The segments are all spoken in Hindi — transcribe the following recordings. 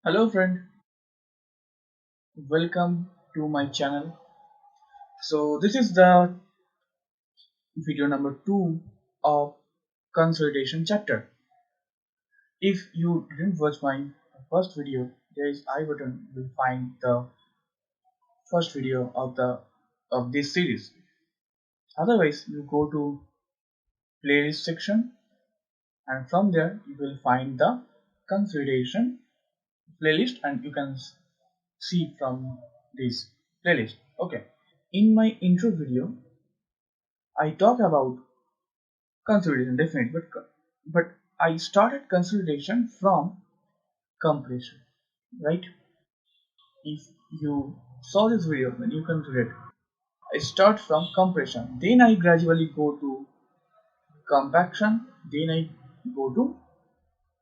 Hello friend, welcome to my channel. So this is the video number 2 of consolidation chapter. If you didn't watch my first video, there is I button will find the first video of this series. Otherwise you go to playlist section and from there you will find the consolidation playlist and you can see from this playlist. Okay. In my intro video I talk about consolidation definitely, but I started consolidation from compression, right? If you saw this video, then you can relate. I start from compression, then I gradually go to compaction, then I go to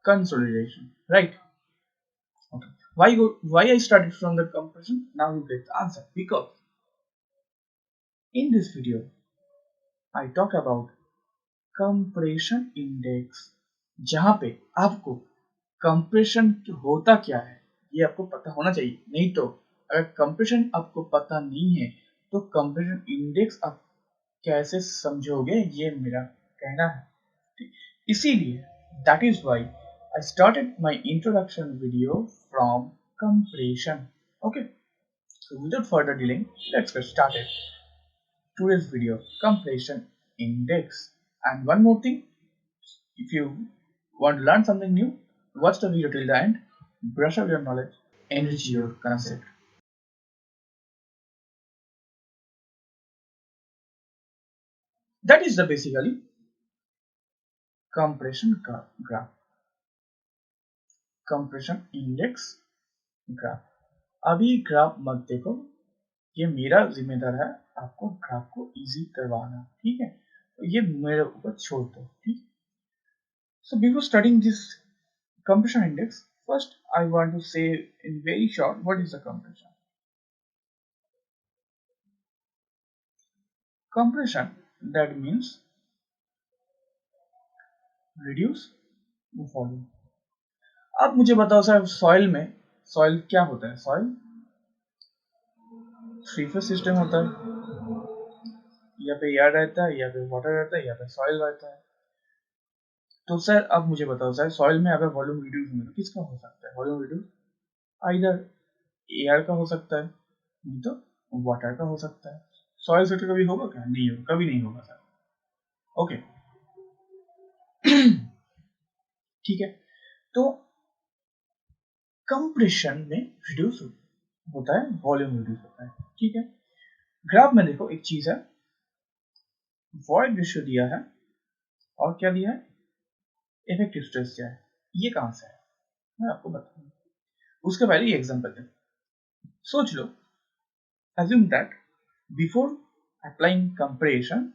consolidation, right? Okay. Why I started from the compression? Now you get the answer. Because in this video I talk about compression index, जहां पे आपको कंप्रेशन होता क्या है ये आपको पता होना चाहिए। नहीं तो अगर कंप्रेशन आपको पता नहीं है तो कंप्रेशन इंडेक्स आप कैसे समझोगे, ये मेरा कहना है। इसीलिए that is why I started my introduction video from compression. Okay, so without further delaying, let's get started today's video, compression index. And one more thing, if you want to learn something new, watch the video till the end, brush up your knowledge, enrich your concept. That is the basically compression graph, compression index graph. अभी ग्राफ मत देखो, ये मेरा जिम्मेदार है आपको ग्राफ को इजी करवाना, ठीक है? तो ये मेरे ऊपर छोड़ दो, ठीक? So before studying this compression index, first I want to say in very short what is the compression. Compression, that means reduce volume. अब मुझे बताओ सर, सॉइल क्या होता है? सॉइल थ्री फेज सिस्टम होता है, यहाँ पे एयर रहता है, यहाँ पे वाटर रहता है, यहाँ पे सॉइल रहता है। तो सर अब मुझे बताओ सर, सॉइल में अगर वॉल्यूम रिड्यूस हो तो किसका हो सकता है वॉल्यूम रिड्यूस? आइदर एयर का हो सकता है, नहीं तो वाटर का हो सकता है। सॉइल सेक्टर कभी होगा क्या? नहीं होगा, कभी नहीं होगा सर। ओके, ठीक है। तो कंप्रेशन में रिड्यूस होता है, वॉल्यूम रिड्यूस होता है, ठीक है। ग्राफ में देखो एक चीज है, वॉइड रेशियो दिया है और क्या दिया है? इफेक्टिव स्ट्रेस दिया है। ये कहां से है मैं आपको बताऊंगा। उसके पहले ये एग्जांपल है, सोच लो, assume that before applying compression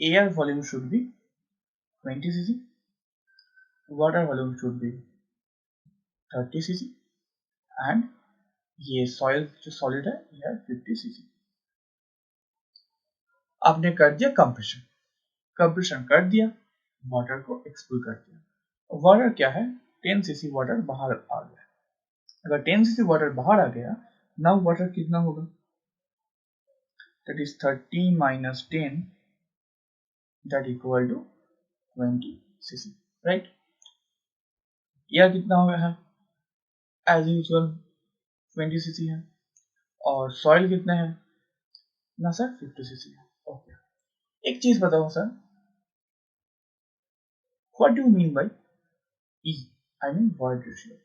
air volume should be 20 cc, water volume should be 30 cc and ये सॉइल जो सॉलिड है ये है 50 cc। आपने कर दिया कंप्रेशन, कंप्रेशन कर दिया, वाटर को एक्सपोज कर दिया। वाटर क्या है? 10 cc वाटर बाहर आ गया। अगर 10 cc वाटर बाहर आ गया, नाउ वाटर कितना होगा? That is 30 minus 10, that equal to 20 cc, right? Air कितना हो गया है? एज यूजुअल 20 cc है। और सॉइल कितने हैं ना सर? 50 cc है। ओके, एक चीज बताओ sir, what do you mean by E? I mean void ratio.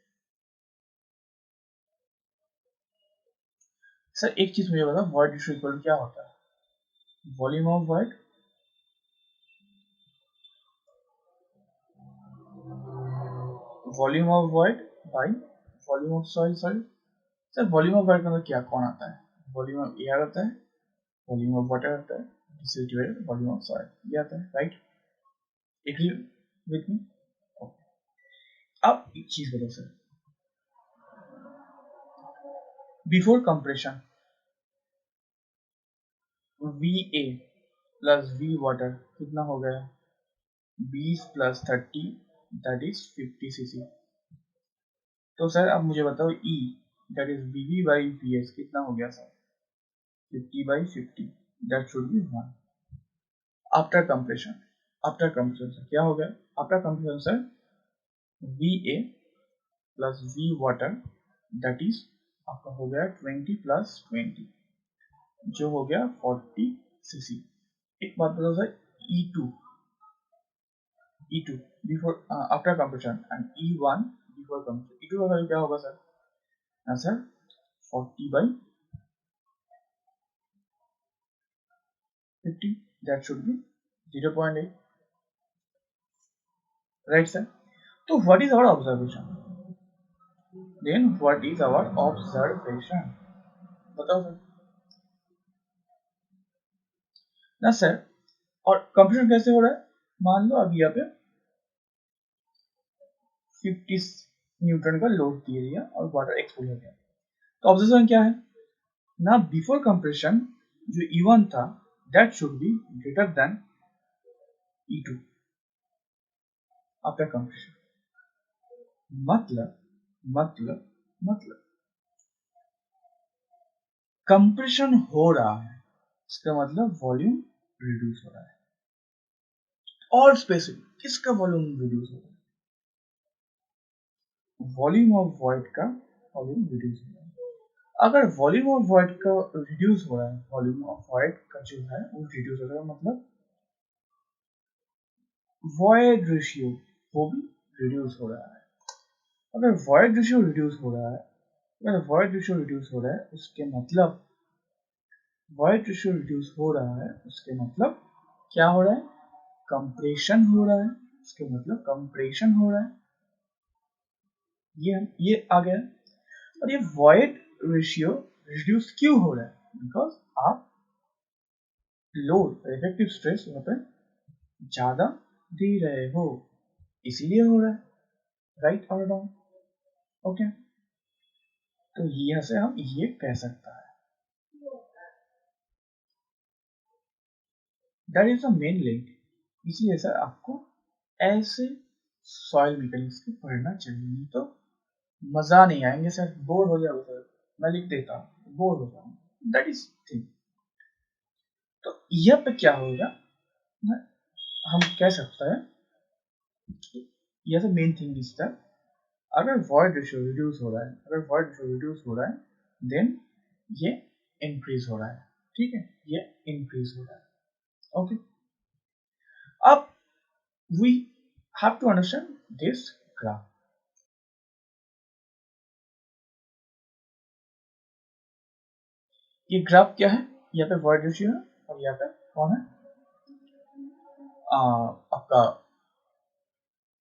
Sir एक चीज मुझे बताओ, वॉइड रेशियो इक्वल क्या होता है? Volume of void volume of void by volume of soil. Soil sir, volume of void का मतलब क्या कौन आता है? वॉल्यूम ऑफ एयर आता है, वॉल्यूम ऑफ वाटर आता है, this is divided volume of soil, ये आता है, राइट? Agree with me? अब एक चीज बताओ sir, before compression V A plus V water कितना हो गया? 20 प्लस 30 दैट इज 50 cc। तो सर अब मुझे बताओ E that is VB by VS कितना हो गया sir 50/50 that should be 1 after compression sir क्या हो गया after compression sir VA plus V water that is आपका हो गया 20+20 जो हो गया 40 cc। एक बात बताओ sir E2 before after compression and E1 before compression E2 का वैल्यू क्या होगा sir answer 40/50 that should be 0.8 right sir। तो what is our observation then what is our observation बताओ सर ना सर और कंप्रेशन कैसे हो रहा है मान लो अभी यहाँ पे 50 न्यूटन का लोड दिया दिया और वाटर एक्सपोज हो गया तो ऑब्जर्वेशन क्या है ना बिफोर कंप्रेशन जो E1 था that should be greater than E2 after compression मतलब कंप्रेशन हो रहा है इसका मतलब वॉल्यूम रिड्यूस हो रहा है और स्पेसिफिक किसका वॉल्यूम रिड्यूस हो रहा है वॉल्यूम ऑफ वॉइड का वॉल्यूम रिड्यूस हो रहा है अगर वॉल्यूम ऑफ वॉइड का रिड्यूस हो रहा है वॉल्यूम ऑफ वॉइड का जो है वो रिड्यूस हो रहा है मतलब वॉइड रेशियो वो भी रिड्यूस हो रहा है अगर वॉइड रेशियो रिड्यूस हो रहा है अगर वॉइड रेशियो रिड्यूस हो रहा है उसके मतलब वॉइड रेशियो रिड्यूस हो रहा है उसके मतलब क्या हो रहा है कंप्रेशन हो रहा है इसके मतलब कंप्रेशन हो रहा है ये आ गया और ये वॉइड रेशियो रिड्यूस क्यों हो रहा है बिकॉज आप लोड इफेक्टिव स्ट्रेस यहाँ पे ज्यादा दे रहे हो इसीलिए हो रहा है राइट और रॉन्ग ओके तो यहाँ से हम ये कह सकता है that is the main link इसलिए सर आपको ऐसे सॉइल मैकेनिक्स को पढ़ना चाहिए नहीं तो मजा नहीं आएंगे सर बोर हो जाओगे सर मैं लिख देता हूँ बोर हो जाऊंगा दैट इज थिंग तो यह पे क्या होगा हम कह सकते हैं यह मेन थिंग इज दैट अगर वॉइड रेशियो रिड्यूस हो रहा है अगर वॉइड रेशियो रिड्यूस हो रहा है देन ये इंक्रीज हो रहा है ठीक है ये इंक्रीज हो रहा है ओके अब we have to understand this graph ये ग्राफ क्या है यहाँ पे वॉइड रेशियो है और यहाँ पे कौन है आपका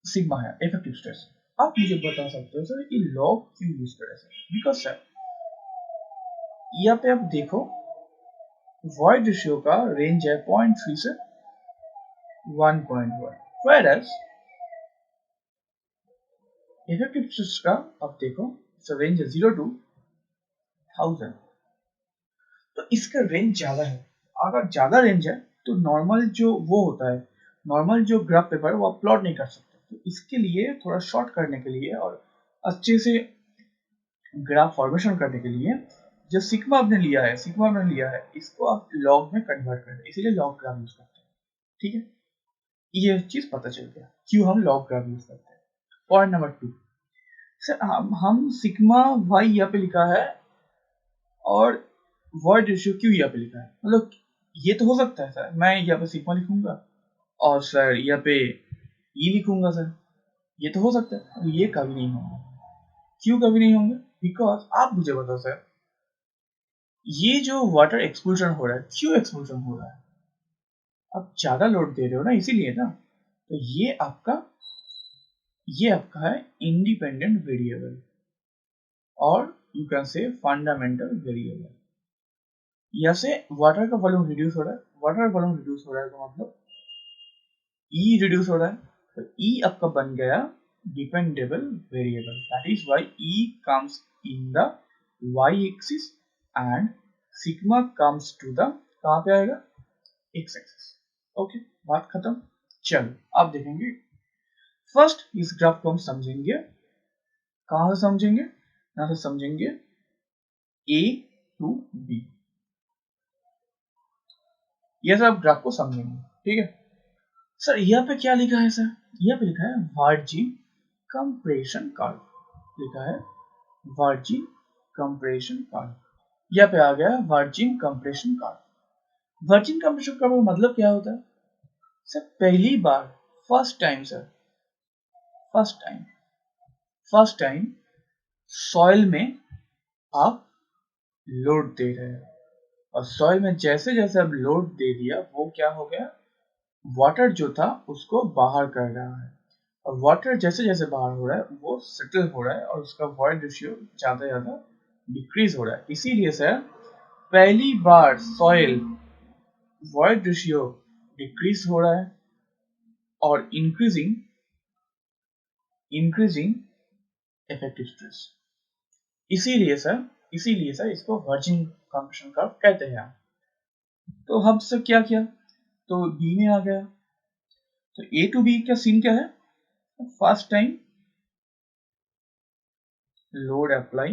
सिग्मा है इफेक्टिव स्ट्रेस आप मुझे बता सकते हो सर ये लॉग क्यों यूज करें सर बिकॉज सर यहाँ पे आप देखो वॉइड रेशियो का रेंज है 0.3 से 1.1 whereas इफेक्टिव स्ट्रेस का आप देखो रेंज है 0 to 1000 तो इसका रेंज ज्यादा है अगर ज्यादा रेंज है तो नॉर्मल जो वो होता है नॉर्मल जो ग्राफ पेपर वो आप प्लॉट नहीं कर सकते तो इसके लिए थोड़ा शॉर्ट करने के लिए और अच्छे से ग्राफ फॉर्मेशन करने के लिए जो सिग्मा आपने लिया है इसको आप लॉग में कन्वर्ट कर रहे इसीलिए लॉग ग्राफ यूज करते हैं ठीक है ये चीज पता चल गया क्यों हम लॉग ग्राफ यूज करते हैं पॉइंट नंबर 2 सर हम सिग्मा वाई यहाँ पे लिखा है और वॉइड रेशियो क्यों यहाँ पे लिखा है मतलब ये तो हो सकता है सर मैं यहाँ पे सिग्मा लिखूंगा और सर यहाँ पे ई लिखूंगा सर ये तो हो सकता है ये कभी नहीं होगा क्यों कभी नहीं होंगे बिकॉज आप मुझे बताओ सर ये जो वाटर एक्सपोजर हो रहा है क्यों एक्सपोजर हो रहा है आप ज्यादा लोड दे रहे हो ना इसीलिए ना तो ये आपका है इंडिपेंडेंट वेरिएबल और you can say fundamental variable यहाँ से वाटर का वॉल्यूम रिड्यूस हो रहा है वाटर वॉल्यूम रिड्यूस हो रहा है तो मतलब ई रिड्यूस हो रहा है तो ई आपका बन गया dependable variable that is why E comes in the Y axis and sigma comes to the कहाँ पे आएगा एक्स एक्सिस ओके बात खत्म चलो आप देखेंगे फर्स्ट इस ग्राफ को हम समझेंगे कहां से समझेंगे, यहां से समझेंगे A to B, ये सब ग्राफ को समझेंगे। ठीक है सर, यहाँ पे क्या लिखा है सर, यहाँ पे लिखा है वर्जिन कंप्रेशन कर्व, लिखा है वर्जिन कंप्रेशन कर्व, यहाँ पे आ गया virgin compression curve. Virgin compression curve का मतलब क्या होता है सर, पहली बार, first time sir, first time soil में आप लोड दे रहे हैं, और सॉइल में जैसे जैसे आप लोड दे दिया, वो क्या हो गया, वाटर जो था उसको बाहर कर रहा है, और वाटर जैसे जैसे बाहर हो रहा है वो सेटल हो रहा है, और उसका वॉइड रेशियो ज्यादा ज्यादा डिक्रीज हो रहा है। इसीलिए सर पहली बार सॉइल वॉइड रेशियो डिक्रीज हो रहा है और इंक्रीजिंग इफेक्टिव स्ट्रेस। इसीलिए सर इसको वर्जिन कंप्रेशन कर्व कहते हैं। तो हम सब क्या किया, तो बी में आ गया, तो ए टू बी का सीन क्या है, फर्स्ट टाइम लोड अप्लाई,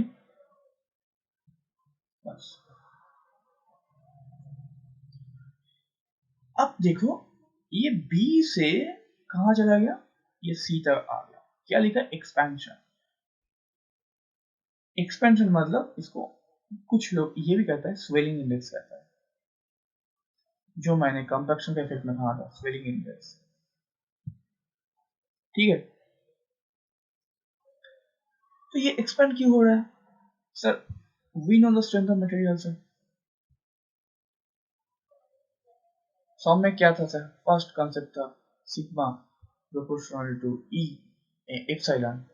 बस। अब देखो ये बी से कहा चला गया, ये सी तक आ गया, क्या लिखा, एक्सपेंशन। एक्सपेंशन मतलब इसको कुछ लोग ये भी कहता है स्वेलिंग इंडेक्स कहता है, जो मैंने कंपैक्शन के इफेक्ट में कहा था, स्वेलिंग इंडेक्स। ठीक है, तो ये एक्सपेंड क्यों हो रहा है sir, we know the strength of material sir. SOM में क्या था सर, फर्स्ट कांसेप्ट था sigma proportional to E epsilon,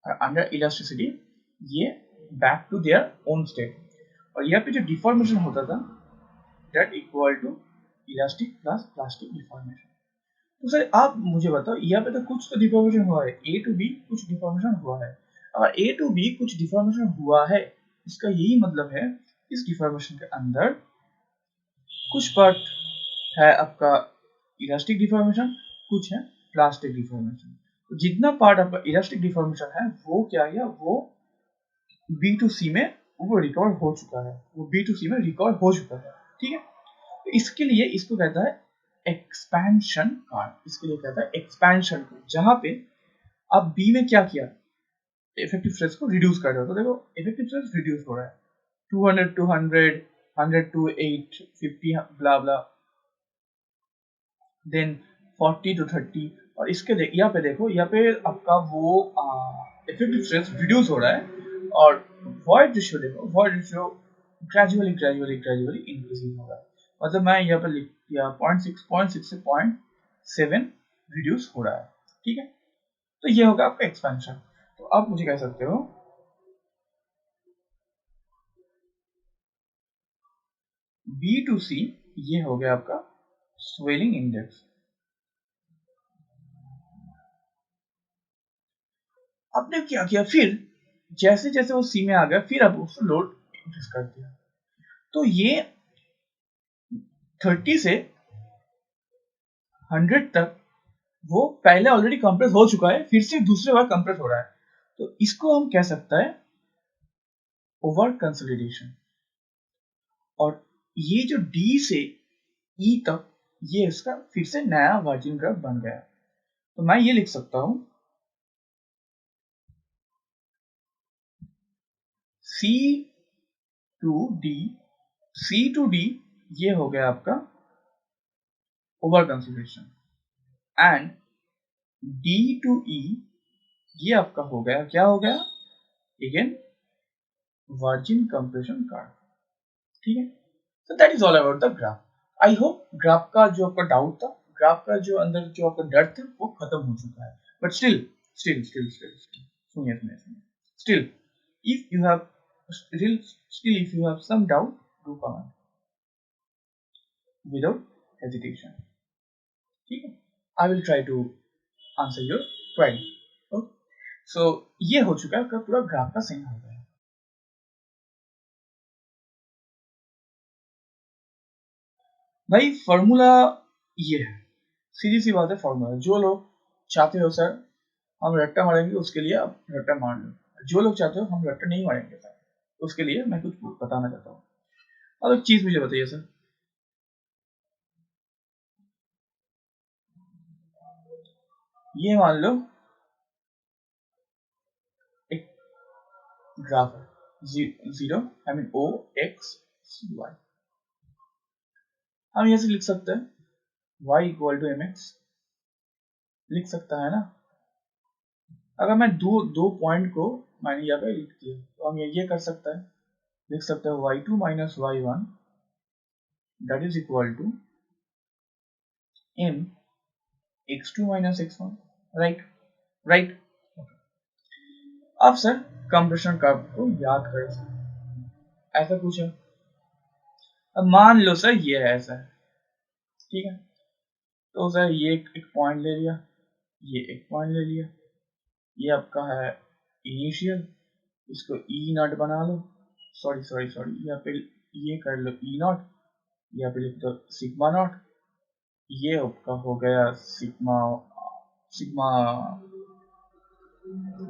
और अंडर इलास्टिसिटी ये back to their own state, और यहाँ पे जो डिफॉर्मेशन होता था that equal to elastic plus plastic deformation. तो सर आप मुझे बताओ, यहाँ पे तो कुछ तो डिफॉर्मेशन हुआ है, ए टू बी कुछ डिफॉर्मेशन हुआ है। अगर ए टू बी कुछ डिफॉर्मेशन हुआ है, इसका यही मतलब है इस डिफॉर्मेशन के अंदर कुछ पार्ट है आपका इलास्टिक डिफॉर्मेशन, कुछ है प्लास्टिक डिफॉर्मेशन। तो जितना पार्ट आपका इलास्टिक डिफॉर्मेशन है वो क्या है, वो बी टू सी में वो रिकवर हो चुका है, वो बी टू सी में रिकवर हो चुका है। ठीक है, तो इसके लिए इसको कहता है एक्सपेंशन कर्व, इसके लिए कहता है एक्सपेंशन कर्व, जहां पे आप बी में क्या किया, इफेक्टिव स्ट्रेस को रिड्यूस कर रहे हो। तो देखो इफेक्टिव स्ट्रेस रिड्यूस हो रहा है, 200 to 100, 100 to 8, 50 blah blah, then 40 to 30, और इसके यहाँ पे देखो, यहाँ पे आपका वो इफेक्टिव स्ट्रेस रिड्यूस हो रहा है, और वॉइड रेशियो देखो, वॉइड रेशियो ग्रेजुअली इंक्रीजिंग हो रहा है। मतलब मैं यहाँ पे लिख दिया 0.6 से 0.7 रिड्यूस हो रहा है। ठीक है, तो ये होगा आपका एक्सपेंशन। तो आप मुझे कह सकते हो बी टू सी, ये हो गया आपका स्वेलिंग इंडेक्स। आपने क्या किया, फिर जैसे जैसे वो सी में आ गया, फिर अब उसको लोड इंक्रीज कर दिया, तो ये 30 से 100 तक वो पहले ऑलरेडी कंप्रेस हो चुका है, फिर से दूसरे बार कंप्रेस हो रहा है। तो इसको हम कह सकता है ओवर कंसोलिडेशन। और ये जो डी से ई तक, ये इसका फिर से नया वर्जिन ग्राफ बन गया। तो मैं ये लिख सकता हूं C to D, C to D ये हो गया आपका over consolidation, and D to E ये आपका हो गया, क्या हो गया, अगेन वर्जिन कंप्रेशन कर्व। ठीक है, so that is all about the graph। I hope graph का जो आपका डाउट था, ग्राफ का जो अंदर जो आपका डर था वो खत्म हो चुका है। बट स्टिल सुनिए still if you have if you have some doubt, do comment without hesitation। ठीक है, I will try to answer your query। okay, so ये हो चुका है, पूरा ग्राफ का सीन हो गया है। भाई फॉर्मूला ये है, सीधी सी बात है, फॉर्मूला जो लोग चाहते हो सर हम रट्टा मारेंगे, उसके लिए आप रट्टा मार लो, जो लोग चाहते हो हम वेक्टर नहीं मारेंगे सर, उसके लिए मैं कुछ बताना चाहता हूँ। अब एक चीज मुझे बताइए सर, ये मान लो एक ग्राफ है, zero I mean O X Y. हम यहाँ से लिख सकते हैं y equal to M X, लिख सकता है ना। अगर मैं दो पॉइंट को मैंने यहाँ पे लिख दिया तो हम ये कर सकते हैं, लिख सकते हैं y2 minus y1 that is equal to m x2 minus x1, right right. अब सर कंप्रेशन कर्व को याद करें, ऐसा कुछ है। अब मान लो सर ये है ऐसा है, ठीक है, तो सर ये एक पॉइंट ले लिया, ये एक पॉइंट ले लिया, ये आपका है इनिशियल, इसको ई नॉट बना लो, सॉरी सॉरी सॉरी यहाँ पे ये कर लो ई नॉट, यहाँ पे लिख दो सिग्मा नॉट, ये आपका हो गया सिग्मा सिग्मा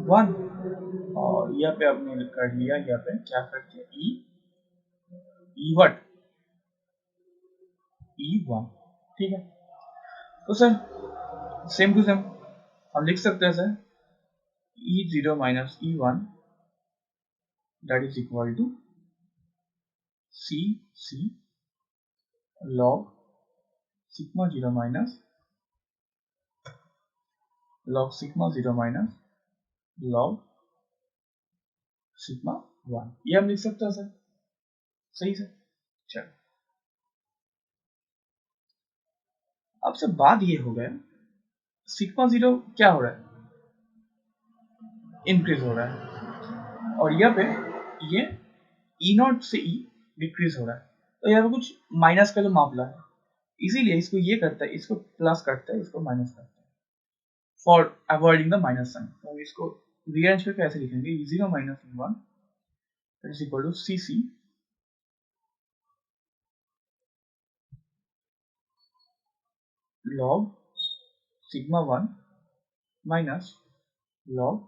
वन, और यहाँ पे आपने कर लिया, यहाँ पे क्या कर दिया ई वट ई वन, ठीक है। तो सर सेम टू सेम हम लिख सकते हैं sir E zero minus E one that is equal to C C log sigma zero minus log sigma zero minus log sigma one, ये हम लिख सकते हैं सर, सही सर। चलो अब सर बात ये हो गया, सिग्मा जीरो क्या हो रहा है, इंक्रीज हो रहा है, और यहाँ पे ये ई नॉट से ई डिक्रीज हो रहा है, तो यहाँ पे कुछ माइनस का जो मामला है, इसीलिए इसको ये करता है, इसको प्लस करता है, इसको माइनस करता है for avoiding the minus sign. तो इसको रीअरेंज करके ऐसे लिखेंगे E zero minus E one is equal to C C log sigma one minus log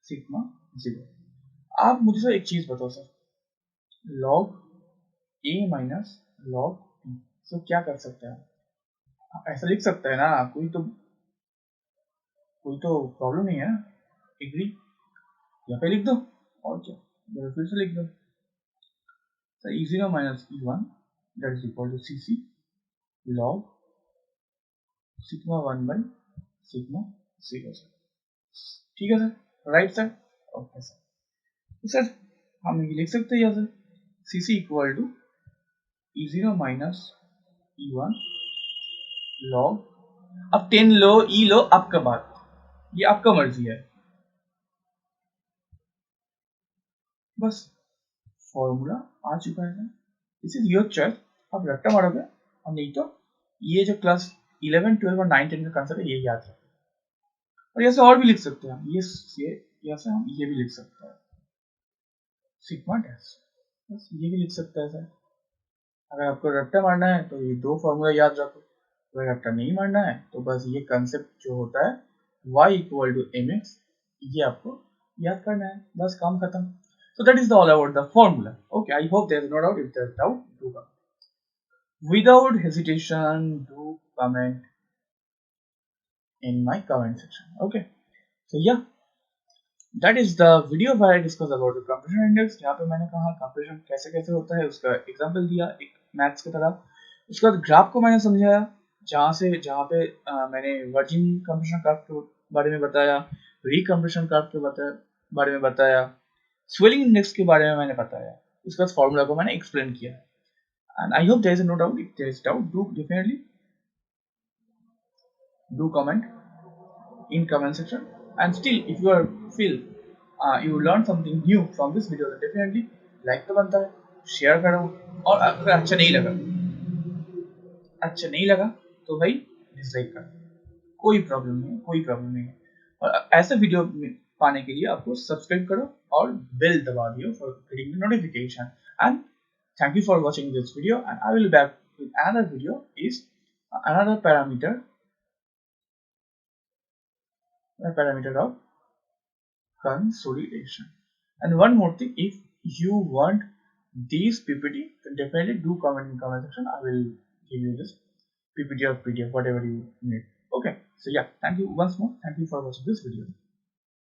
sigma zero. आप मुझे सर एक चीज बताओ sir, log A minus log B, तो क्या कर सकते हैं, ऐसा लिख सकते हैं ना, कोई तो प्रॉब्लम नहीं है, एग्री, यहाँ पे लिख दो, और क्या, यहाँ फिर से लिख दो sir E zero minus E one that is equal to C C log sigma one by sigma zero sir, ठीक है सर, राइट सर, ओके सर। तो सर हम ये लिख सकते हैं यहाँ sir C C equal to E zero minus E one log, अब 10 लो ई लो आपका बात, ये आपका मर्जी है, बस फॉर्मूला आ चुका है, दिस इज योर चॉइस, आप रट्टा मारोगे, और नहीं तो ये जो क्लास 11 12 और 9 10 का कंसेप्ट है ये याद है, और ऐसे और भी लिख सकते हैं हम, ये ऐसे हम ये भी लिख सकते हैं सिग्मा डैश, बस ये भी लिख सकते हैं सर। अगर आपको रट्टा मारना है तो ये दो फॉर्मूला याद रखो, अगर रट्टा नहीं मारना है तो बस ये कंसेप्ट जो होता है y equal to M X, ये आपको याद करना है, बस काम खत्म। So that is all about the formula. Okay, I hope there is no doubt. If there is doubt, do comment. Without hesitation, do comment in my comment section. Okay. So yeah, that is the video where I discuss about the compression index. जहाँ पे मैंने कहा compression कैसे कैसे होता है, उसका एग्जाम्पल दिया एक मैथ्स की तरह। उसके बाद ग्राफ को मैंने समझाया, जहाँ पे मैंने वर्जिन कंप्रेशन कर्व के बारे में बताया, रिकम्प्रेशन कर्व के बारे में बताया, स्वेलिंग इंडेक्स के बारे में मैंने बताया, उसके बाद फॉर्मूला को मैंने एक्सप्लेन किया, and I hope there is no doubt. If there is doubt, do definitely do comment in comment section, and still if you are feel you learn something new from this video, then definitely like तो बनता है, शेयर करो, और अगर अच्छा नहीं लगा तो भाई डिसलाइक कर, कोई प्रॉब्लम नहीं है, कोई प्रॉब्लम नहीं है। और ऐसे वीडियो पाने के लिए आपको सब्सक्राइब करो और बेल दबा दियो for getting the notification. And thank you for watching this video, and I will back with another video is another parameter of consolidation. And one more thing, if you want these PPT, then definitely do comment in comment section. I will give you this PPT or PDF, whatever you need. Okay, so yeah, thank you once more. Thank you for watching this video.